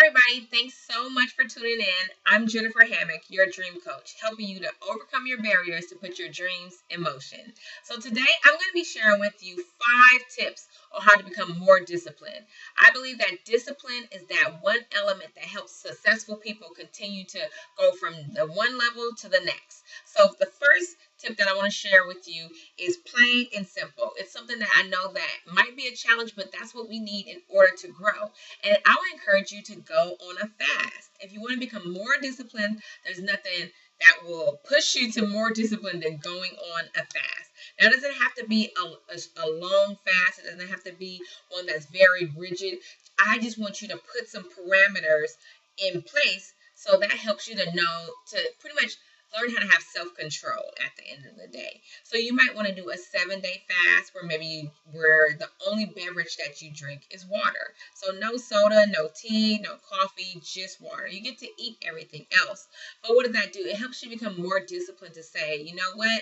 everybody. Thanks so much for tuning in. I'm Jennifer Hammock, your dream coach, helping you to overcome your barriers to put your dreams in motion. So, today I'm going to be sharing with you 5 tips on how to become more disciplined. I believe that discipline is that one element that helps successful people continue to go from the one level to the next. So, the first tip that I want to share with you is plain and simple. It's something that I know that might be a challenge, but that's what we need in order to grow. And I would encourage you to go on a fast. If you want to become more disciplined, there's nothing that will push you to more discipline than going on a fast. Now, it doesn't have to be a long fast. It doesn't have to be one that's very rigid. I just want you to put some parameters in place so that helps you to know to pretty much learn how to have self-control at the end of the day. So you might want to do a 7-day fast where the only beverage that you drink is water. So no soda, no tea, no coffee, just water. You get to eat everything else. But what does that do? It helps you become more disciplined to say, you know what?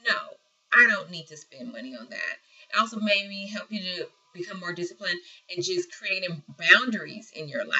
No, I don't need to spend money on that. It also maybe help you to become more disciplined and just creating boundaries in your life.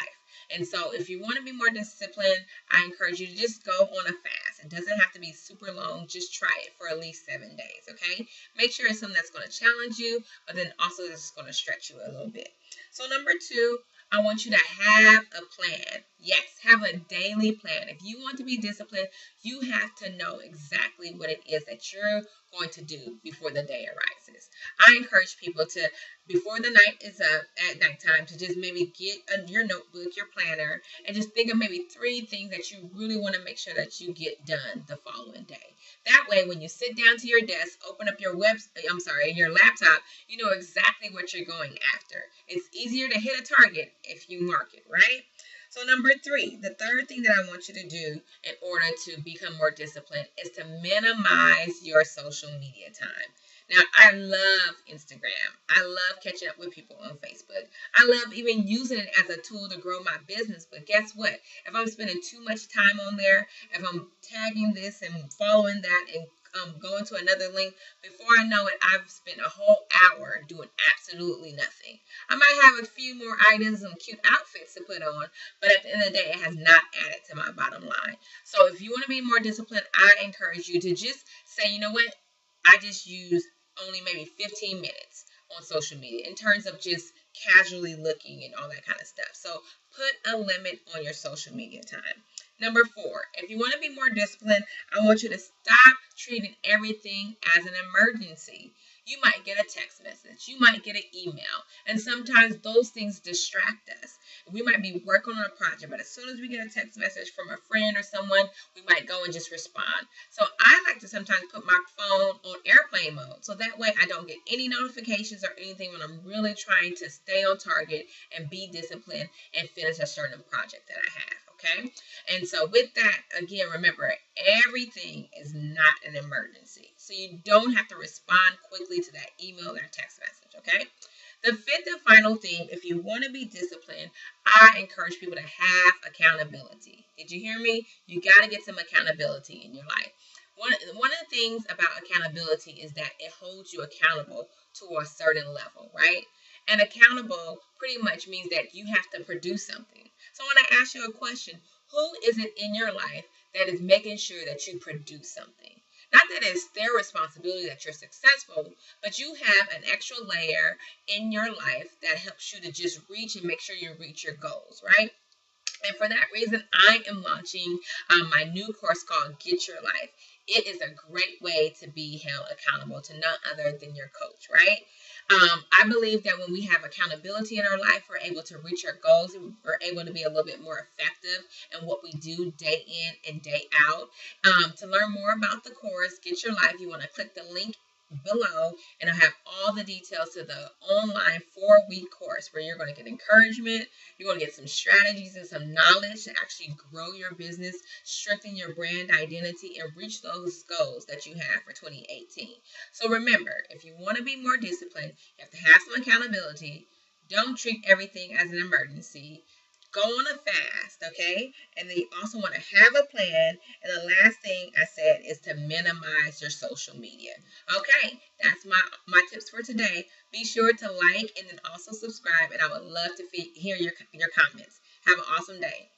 And so if you want to be more disciplined, I encourage you to just go on a fast. It doesn't have to be super long. Just try it for at least 7 days, okay? Make sure it's something that's going to challenge you, but then also that's going to stretch you a little bit. So number 2, I want you to have a plan. Yes, have a daily plan. If you want to be disciplined, you have to know exactly what it is that you're going to do before the day arises. I encourage people to, before the night is up at nighttime, to just maybe get your notebook, your planner, and just think of maybe 3 things that you really want to make sure that you get done the following day. That way, when you sit down to your desk, open up your laptop, you know exactly what you're going after. It's easier to hit a target if you mark it, right? So number 3, the third thing that I want you to do in order to become more disciplined is to minimize your social media time. Now, I love Instagram. I love catching up with people on Facebook. I love even using it as a tool to grow my business. But guess what? If I'm spending too much time on there, if I'm tagging this and following that and going to another link, before I know it, I've spent a whole hour doing absolutely nothing. I might have a few more items and cute outfits to put on, but at the end of the day, it has not added to my bottom line. So if you want to be more disciplined, I encourage you to just say, you know what? I just use only maybe 15 minutes on social media in terms of just casually looking and all that kind of stuff. So put a limit on your social media time. Number 4, if you want to be more disciplined, I want you to stop treating everything as an emergency. You might get a text message, you might get an email, and sometimes those things distract us. We might be working on a project, but as soon as we get a text message from a friend or someone, we might go and just respond. So I like to sometimes put my phone on airplane mode, so that way I don't get any notifications or anything when I'm really trying to stay on target and be disciplined and finish a certain project that I have. Okay, and so with that, again, remember, everything is not an emergency. So you don't have to respond quickly to that email or text message, okay? The 5th and final thing, if you want to be disciplined, I encourage people to have accountability. Did you hear me? You got to get some accountability in your life. One of the things about accountability is that it holds you accountable to a certain level, right? And accountable pretty much means that you have to produce something. So when I ask you a question, who is it in your life that is making sure that you produce something? Not that it's their responsibility that you're successful, but you have an extra layer in your life that helps you to just reach and make sure you reach your goals, right? And for that reason, I am launching my new course called Get Your Life. It is a great way to be held accountable to none other than your coach, right? I believe that when we have accountability in our life, we're able to reach our goals and we're able to be a little bit more effective in what we do day in and day out. To learn more about the course, Get Your Life, you want to click the link below and I'll have all the details to the online 4-week course where you're going to get encouragement, you're going to get some strategies and some knowledge to actually grow your business, strengthen your brand identity, and reach those goals that you have for 2018. So remember, if you want to be more disciplined, you have to have some accountability. Don't treat everything as an emergency. Go on a fast, okay? And then you also want to have a plan. And the last thing I said is to minimize your social media. Okay, that's my tips for today. Be sure to like and then also subscribe. And I would love to hear your comments. Have an awesome day.